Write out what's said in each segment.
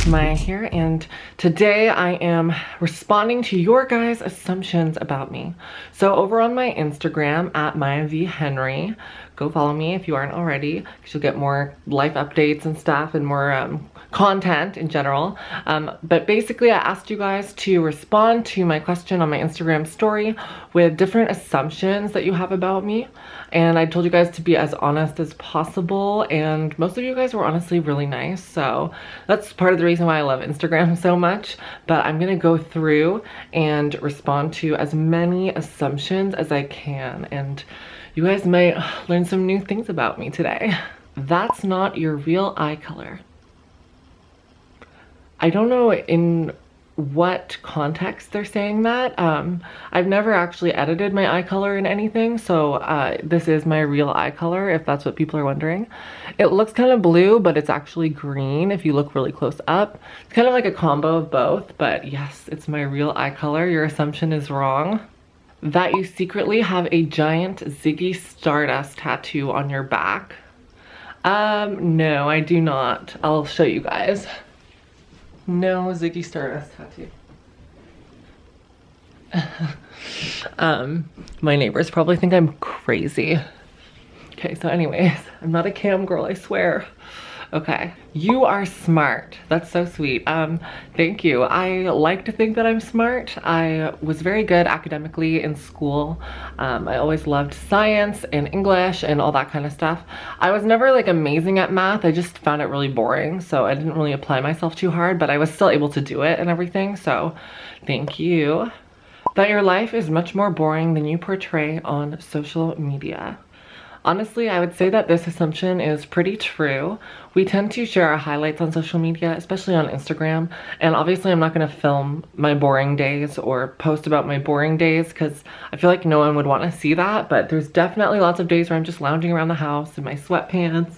Maya here, and today I am responding to your guys' assumptions about me. So over on my Instagram at Maya V Henry, go follow me if you aren't already, because you'll get more life updates and stuff and more content in general. But basically I asked you guys to respond to my question on my Instagram story with different assumptions that you have about me. And I told you guys to be as honest as possible, and most of you guys were honestly really nice, so that's part of the reason why I love Instagram so much. But I'm gonna go through and respond to as many assumptions as I can, and you guys might learn some new things about me today. That's not your real eye color. I don't know in what context they're saying that. I've never actually edited my eye color in anything, so this is my real eye color, if that's what people are wondering. It looks kind of blue, but it's actually green if you look really close up. It's kind of like a combo of both, but yes, it's my real eye color. Your assumption is wrong. That you secretly have a giant Ziggy Stardust tattoo on your back. No, I do not. I'll show you guys. No Ziggy Stardust tattoo. My neighbors probably think I'm crazy. Okay, so anyways, I'm not a cam girl, I swear. Okay, you are smart. That's so sweet. Thank you. I like to think that I'm smart. I was very good academically in school. I always loved science and English and all that kind of stuff. I was never like amazing at math. I just found it really boring, so I didn't really apply myself too hard, but I was still able to do it and everything, so thank you. That your life is much more boring than you portray on social media. Honestly, I would say that this assumption is pretty true. We tend to share our highlights on social media, especially on Instagram. And obviously I'm not gonna film my boring days or post about my boring days because I feel like no one would want to see that. But there's definitely lots of days where I'm just lounging around the house in my sweatpants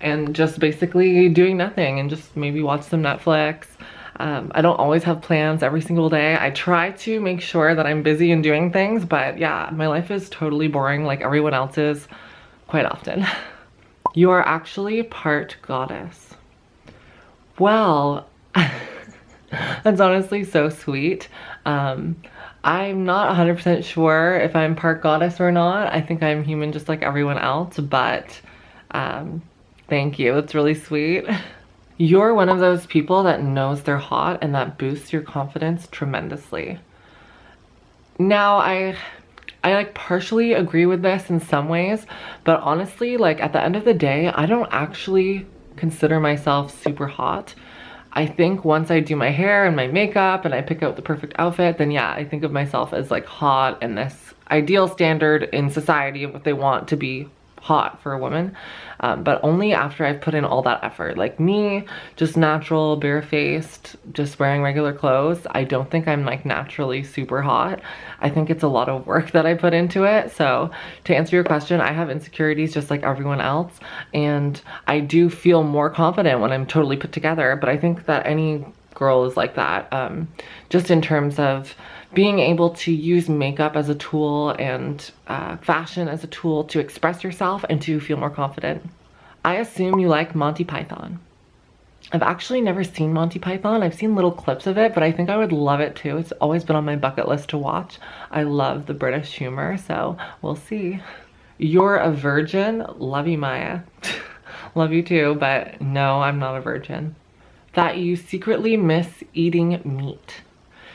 and just basically doing nothing and just maybe watch some Netflix. I don't always have plans every single day. I try to make sure that I'm busy and doing things, but yeah, my life is totally boring like everyone else's quite often. You are actually part goddess. Well, that's honestly so sweet. I'm not 100% sure if I'm part goddess or not. I think I'm human just like everyone else, but thank you, it's really sweet. You're one of those people that knows they're hot and that boosts your confidence tremendously. Now, I like partially agree with this in some ways, but honestly, like at the end of the day, I don't actually consider myself super hot. I think once I do my hair and my makeup and I pick out the perfect outfit, then yeah, I think of myself as like hot and this ideal standard in society of what they want to be hot for a woman, but only after I've put in all that effort. Like me, just natural, barefaced, just wearing regular clothes, I don't think I'm like naturally super hot. I think it's a lot of work that I put into it. So to answer your question, I have insecurities just like everyone else, and I do feel more confident when I'm totally put together, but I think that any girl is like that, just in terms of being able to use makeup as a tool and fashion as a tool to express yourself and to feel more confident. I assume you like Monty Python. I've actually never seen Monty Python. I've seen little clips of it, but I think I would love it too. It's always been on my bucket list to watch. I love the British humor, so we'll see. You're a virgin. Love you, Maya. Love you too, but no, I'm not a virgin. That you secretly miss eating meat.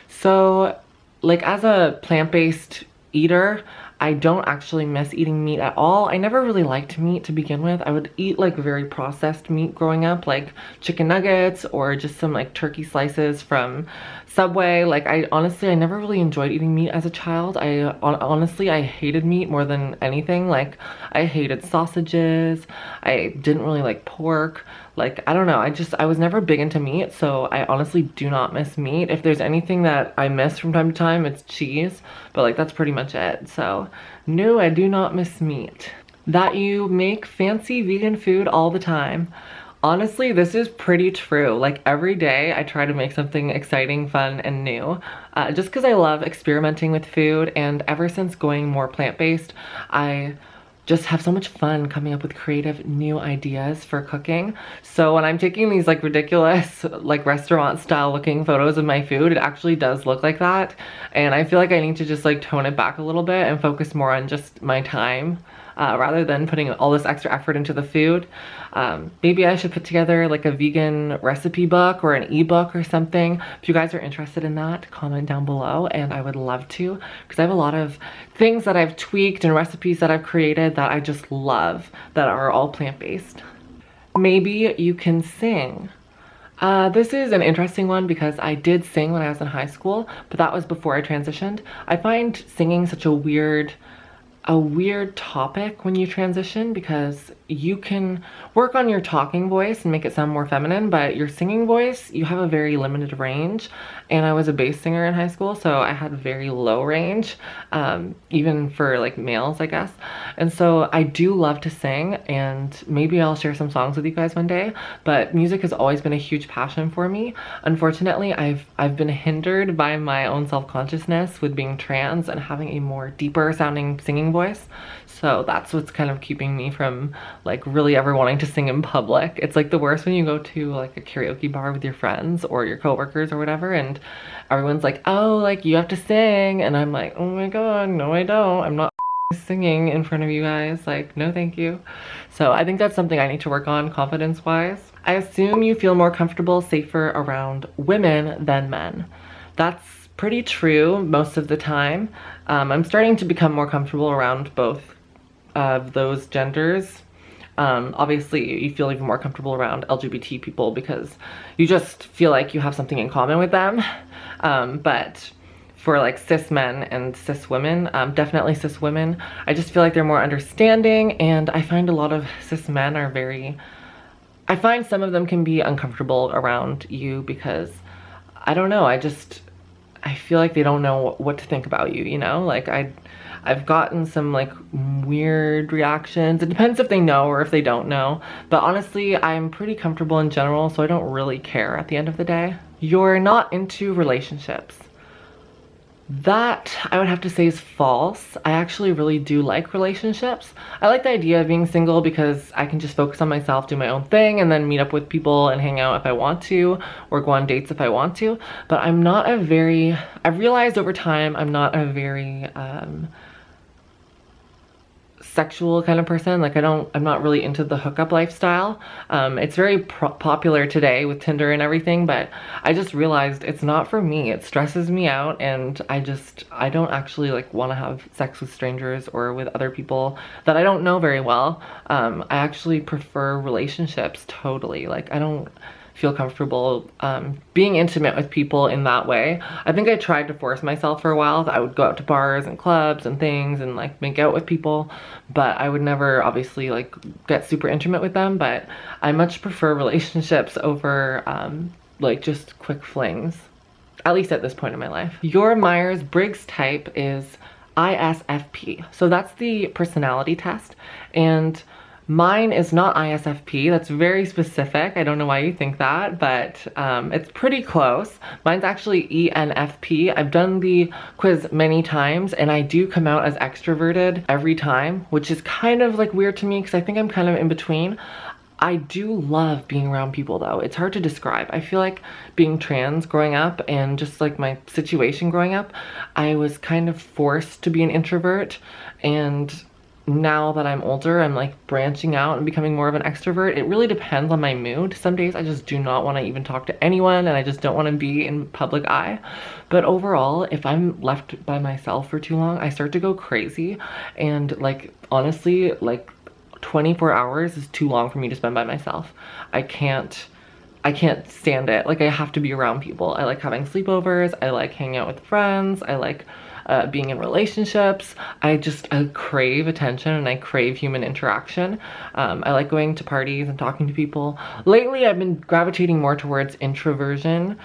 So, like as a plant-based eater, I don't actually miss eating meat at all. I never really liked meat to begin with. I would eat like very processed meat growing up, like chicken nuggets or just some like turkey slices from Subway. Like I never really enjoyed eating meat as a child. Honestly, I hated meat more than anything. Like I hated sausages. I didn't really like pork. Like, I don't know, I was never big into meat, so I honestly do not miss meat. If there's anything that I miss from time to time, it's cheese, but like that's pretty much it. So no, I do not miss meat. That you make fancy vegan food all the time. Honestly, this is pretty true. Like every day I try to make something exciting, fun, and new, just because I love experimenting with food. And ever since going more plant-based, I just have so much fun coming up with creative new ideas for cooking. So when I'm taking these like ridiculous like restaurant style looking photos of my food, it actually does look like that. And I feel like I need to just like tone it back a little bit and focus more on just my time. Rather than putting all this extra effort into the food. Maybe I should put together like a vegan recipe book or an ebook or something. If you guys are interested in that, comment down below and I would love to, because I have a lot of things that I've tweaked and recipes that I've created that I just love that are all plant-based. Maybe you can sing. This is an interesting one because I did sing when I was in high school, but that was before I transitioned. I find singing such a weird topic when you transition, because you can work on your talking voice and make it sound more feminine, but your singing voice, you have a very limited range. And I was a bass singer in high school, so I had very low range, even for like males, I guess. And so I do love to sing, and maybe I'll share some songs with you guys one day, but music has always been a huge passion for me. Unfortunately, I've been hindered by my own self-consciousness with being trans and having a more deeper sounding singing voice. So that's what's kind of keeping me from like really ever wanting to sing in public. It's like the worst when you go to like a karaoke bar with your friends or your coworkers or whatever, and everyone's like, oh, like you have to sing, and I'm like, oh my god, no I don't. I'm not singing in front of you guys, like no thank you. So I think that's something I need to work on confidence wise. I assume you feel more comfortable, safer around women than men. That's pretty true most of the time. I'm starting to become more comfortable around both of those genders. Obviously you feel even more comfortable around LGBT people because you just feel like you have something in common with them. But for like cis men and cis women, definitely cis women, I just feel like they're more understanding, and I find a lot of cis men are I find some of them can be uncomfortable around you because, I don't know, I feel like they don't know what to think about you, you know? Like I've gotten some like weird reactions. It depends if they know or if they don't know. But honestly, I'm pretty comfortable in general, so I don't really care at the end of the day. You're not into relationships. That, I would have to say, is false. I actually really do like relationships. I like the idea of being single because I can just focus on myself, do my own thing, and then meet up with people and hang out if I want to, or go on dates if I want to. But I'm not a very, I've realized over time, I'm not a very, sexual kind of person. Like I'm not really into the hookup lifestyle. It's very popular today with Tinder and everything, but I just realized it's not for me. It stresses me out, and I don't actually like want to have sex with strangers or with other people that I don't know very well. I actually prefer relationships totally. Like I don't feel comfortable being intimate with people in that way. I think I tried to force myself for a while. I would go out to bars and clubs and things and like make out with people, but I would never obviously like get super intimate with them. But I much prefer relationships over like just quick flings, at least at this point in my life. Your Myers-Briggs type is ISFP. So that's the personality test, and mine is not ISFP. That's very specific. I don't know why you think that, but it's pretty close. Mine's actually ENFP. I've done the quiz many times, and I do come out as extroverted every time, which is kind of like weird to me because I think I'm kind of in between. I do love being around people though. It's hard to describe. I feel like being trans growing up and just like my situation growing up, I was kind of forced to be an introvert, and now that I'm older, I'm like branching out and becoming more of an extrovert. It really depends on my mood. Some days I just do not want to even talk to anyone, and I just don't want to be in public eye. But overall, if I'm left by myself for too long, I start to go crazy. And like, honestly, like 24 hours is too long for me to spend by myself. I can't stand it. Like I have to be around people. I like having sleepovers. I like hanging out with friends. I like being in relationships. I crave attention, and I crave human interaction. I like going to parties and talking to people. Lately, I've been gravitating more towards introversion,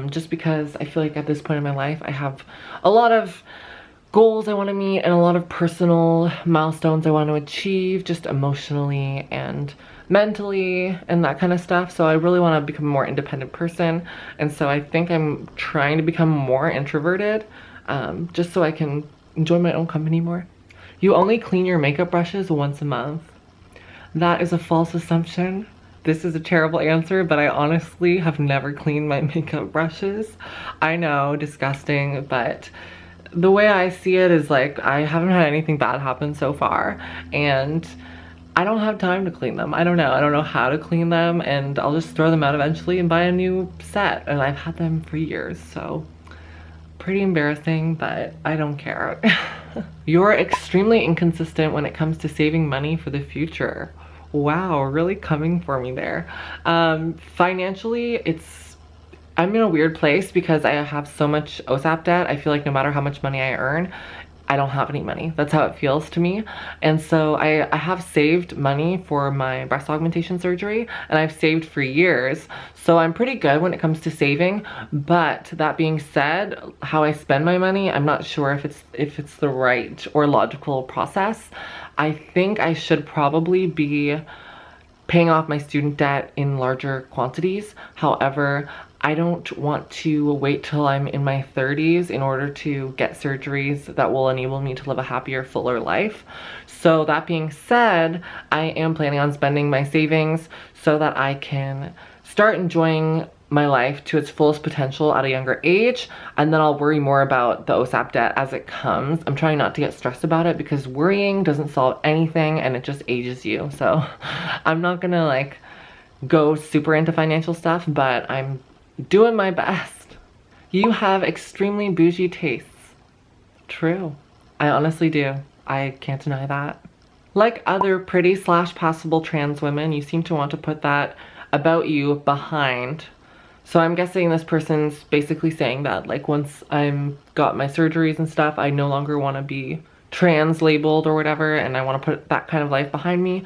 just because I feel like at this point in my life, I have a lot of goals I want to meet and a lot of personal milestones I want to achieve, just emotionally and mentally and that kind of stuff. So I really want to become a more independent person, and so I think I'm trying to become more introverted, just so I can enjoy my own company more. You only clean your makeup brushes once a month. That is a false assumption. This is a terrible answer, but I honestly have never cleaned my makeup brushes. I know, disgusting, but the way I see it is like I haven't had anything bad happen so far, and I don't have time to clean them. I don't know how to clean them, and I'll just throw them out eventually and buy a new set, and I've had them for years, so pretty embarrassing, but I don't care. You're extremely inconsistent when it comes to saving money for the future. Wow, really coming for me there. Financially, I'm in a weird place because I have so much OSAP debt. I feel like no matter how much money I earn, I don't have any money. That's how it feels to me. And so I have saved money for my breast augmentation surgery, and I've saved for years. So I'm pretty good when it comes to saving. But that being said, how I spend my money, I'm not sure if it's the right or logical process. I think I should probably be paying off my student debt in larger quantities. However, I don't want to wait till I'm in my 30s in order to get surgeries that will enable me to live a happier, fuller life. So that being said, I am planning on spending my savings so that I can start enjoying my life to its fullest potential at a younger age, and then I'll worry more about the OSAP debt as it comes. I'm trying not to get stressed about it because worrying doesn't solve anything and it just ages you. So I'm not gonna like go super into financial stuff, but I'm doing my best. You have extremely bougie tastes. True. I honestly do. I can't deny that. Like other pretty slash passable trans women, you seem to want to put that about you behind. So I'm guessing this person's basically saying that like once I'm got my surgeries and stuff, I no longer want to be trans labeled or whatever, and I want to put that kind of life behind me.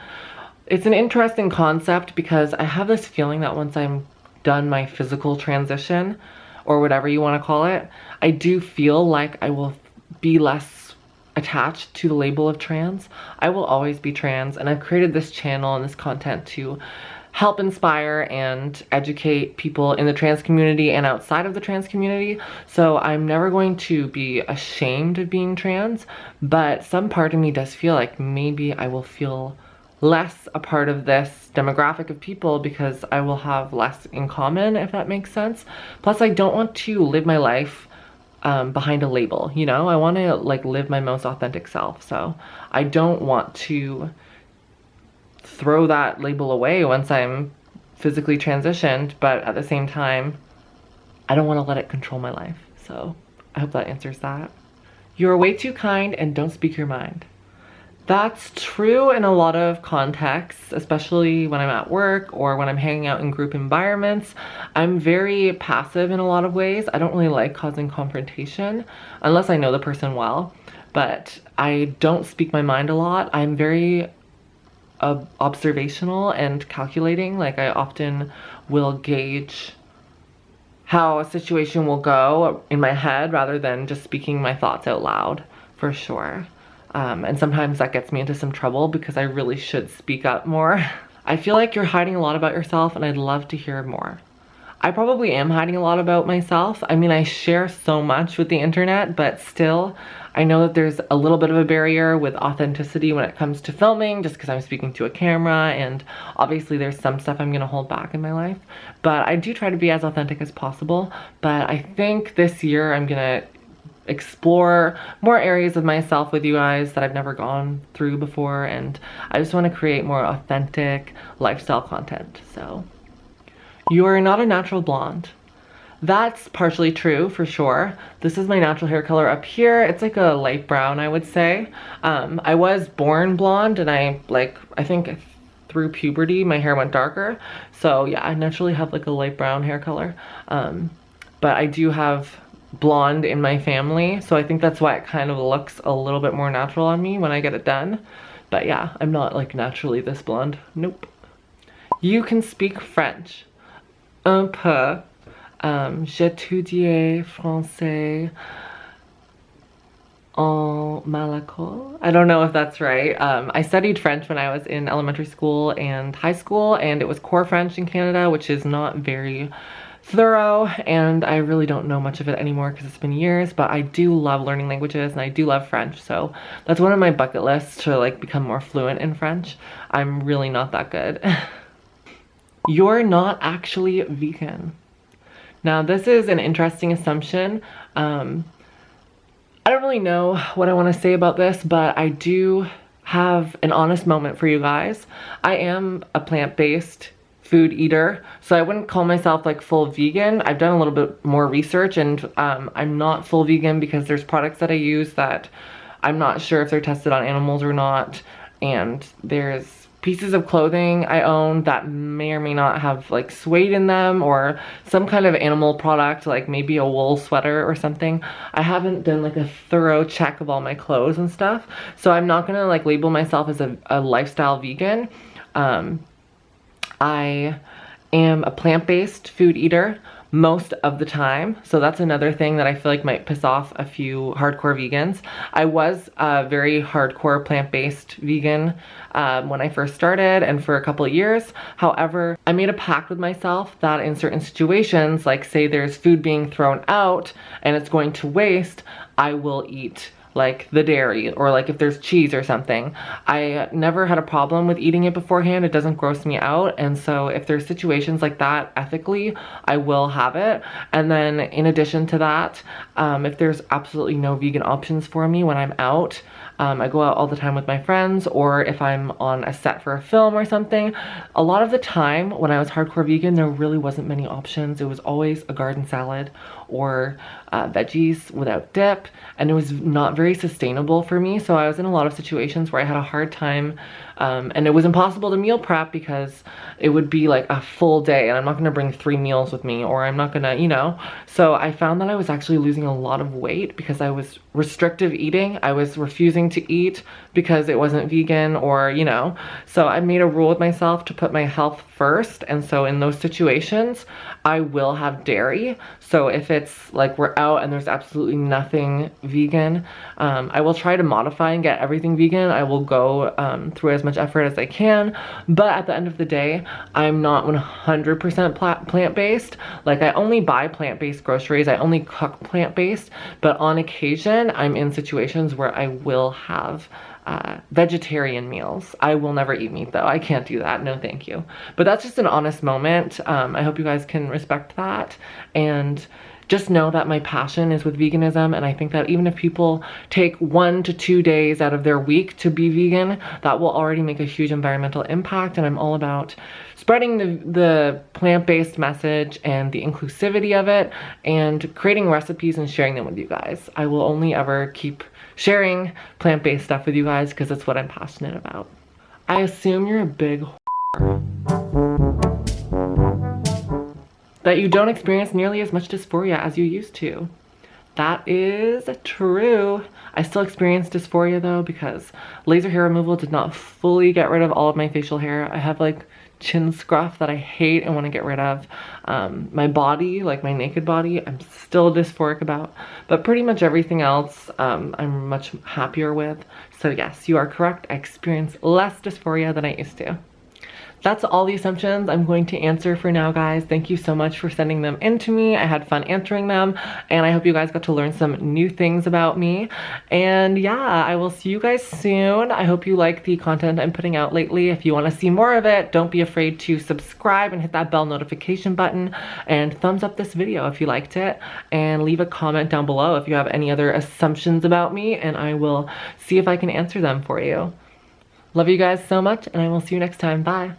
It's an interesting concept because I have this feeling that once I'm done my physical transition, or whatever you want to call it, I do feel like I will be less attached to the label of trans. I will always be trans, and I've created this channel and this content to help inspire and educate people in the trans community and outside of the trans community. So I'm never going to be ashamed of being trans, but some part of me does feel like maybe I will feel less a part of this demographic of people because I will have less in common, if that makes sense. Plus, I don't want to live my life behind a label, you know? I want to like live my most authentic self. So I don't want to throw that label away once I'm physically transitioned, but at the same time, I don't want to let it control my life. So I hope that answers that. You're way too kind and don't speak your mind. That's true in a lot of contexts, especially when I'm at work or when I'm hanging out in group environments. I'm very passive in a lot of ways. I don't really like causing confrontation unless I know the person well, but I don't speak my mind a lot. I'm very observational and calculating. Like I often will gauge how a situation will go in my head rather than just speaking my thoughts out loud, for sure. And sometimes that gets me into some trouble because I really should speak up more. I feel like you're hiding a lot about yourself and I'd love to hear more. I probably am hiding a lot about myself. I mean, I share so much with the internet, but still, I know that there's a little bit of a barrier with authenticity when it comes to filming, just because I'm speaking to a camera, and obviously there's some stuff I'm gonna hold back in my life. But I do try to be as authentic as possible. But I think this year I'm gonna explore more areas of myself with you guys that I've never gone through before, and I just want to create more authentic lifestyle content. So you are not a natural blonde. That's partially true, for sure. This is my natural hair color up here. It's like a light brown, I would say. I was born blonde, and I think through puberty my hair went darker. So yeah, I naturally have like a light brown hair color. But I do have blonde in my family, so I think that's why it kind of looks a little bit more natural on me when I get it done. But yeah, I'm not like naturally this blonde. Nope. You can speak French. Un peu. J'étudiais français en Malaco. I don't know if that's right. I studied French when I was in elementary school and high school, and it was core French in Canada, which is not very thorough, and I really don't know much of it anymore because it's been years, but I do love learning languages and I do love French, so that's one of my bucket lists to like become more fluent in French. I'm really not that good. You're not actually vegan. Now this is an interesting assumption. I don't really know what I want to say about this, but I do have an honest moment for you guys. I am a plant-based food eater, so I wouldn't call myself like full vegan. I've done a little bit more research, and I'm not full vegan because there's products that I use that I'm not sure if they're tested on animals or not, and there's pieces of clothing I own that may or may not have like suede in them or some kind of animal product, like maybe a wool sweater or something. I haven't done like a thorough check of all my clothes and stuff, so I'm not gonna like label myself as a lifestyle vegan. I am a plant-based food eater most of the time, so that's another thing that I feel like might piss off a few hardcore vegans. I was a very hardcore plant-based vegan when I first started and for a couple of years. However, I made a pact with myself that in certain situations, like say there's food being thrown out and it's going to waste, I will eat like the dairy, or like if there's cheese or something. I never had a problem with eating it beforehand. It doesn't gross me out. And so if there's situations like that ethically, I will have it. And then in addition to that, if there's absolutely no vegan options for me when I'm out, I go out all the time with my friends, or if I'm on a set for a film or something. A lot of the time when I was hardcore vegan, there really wasn't many options. It was always a garden salad or veggies without dip, and it was not very sustainable for me. So I was in a lot of situations where I had a hard time, and it was impossible to meal prep because it would be like a full day and I'm not gonna bring 3 meals with me, or I'm not gonna, you know. So I found that I was actually losing a lot of weight because I was restrictive eating. I was refusing to eat because it wasn't vegan, or, you know. So I made a rule with myself to put my health first, and so in those situations I will have dairy. So if it's like we're out and there's absolutely nothing vegan, I will try to modify and get everything vegan. I will go through as much effort as I can, but at the end of the day, I'm not 100% plant-based. Like I only buy plant-based groceries, I only cook plant-based, but on occasion I'm in situations where I will have vegetarian meals. I will never eat meat though. I can't do that. No, thank you. But that's just an honest moment. I hope you guys can respect that, and just know that my passion is with veganism, and I think that even if people take 1 to 2 days out of their week to be vegan, that will already make a huge environmental impact. And I'm all about spreading the plant-based message and the inclusivity of it, and creating recipes and sharing them with you guys. I will only ever keep sharing plant-based stuff with you guys because it's what I'm passionate about. I assume you're a big that you don't experience nearly as much dysphoria as you used to. That is true. I still experience dysphoria though, because laser hair removal did not fully get rid of all of my facial hair. I have like chin scruff that I hate and want to get rid of. My body, like my naked body, I'm still dysphoric about, but pretty much everything else I'm much happier with. So yes, you are correct. I experience less dysphoria than I used to. That's all the assumptions I'm going to answer for now, guys. Thank you so much for sending them in to me. I had fun answering them, and I hope you guys got to learn some new things about me. And yeah, I will see you guys soon. I hope you like the content I'm putting out lately. If you want to see more of it, don't be afraid to subscribe and hit that bell notification button, and thumbs up this video if you liked it, and leave a comment down below if you have any other assumptions about me, and I will see if I can answer them for you. Love you guys so much, and I will see you next time. Bye.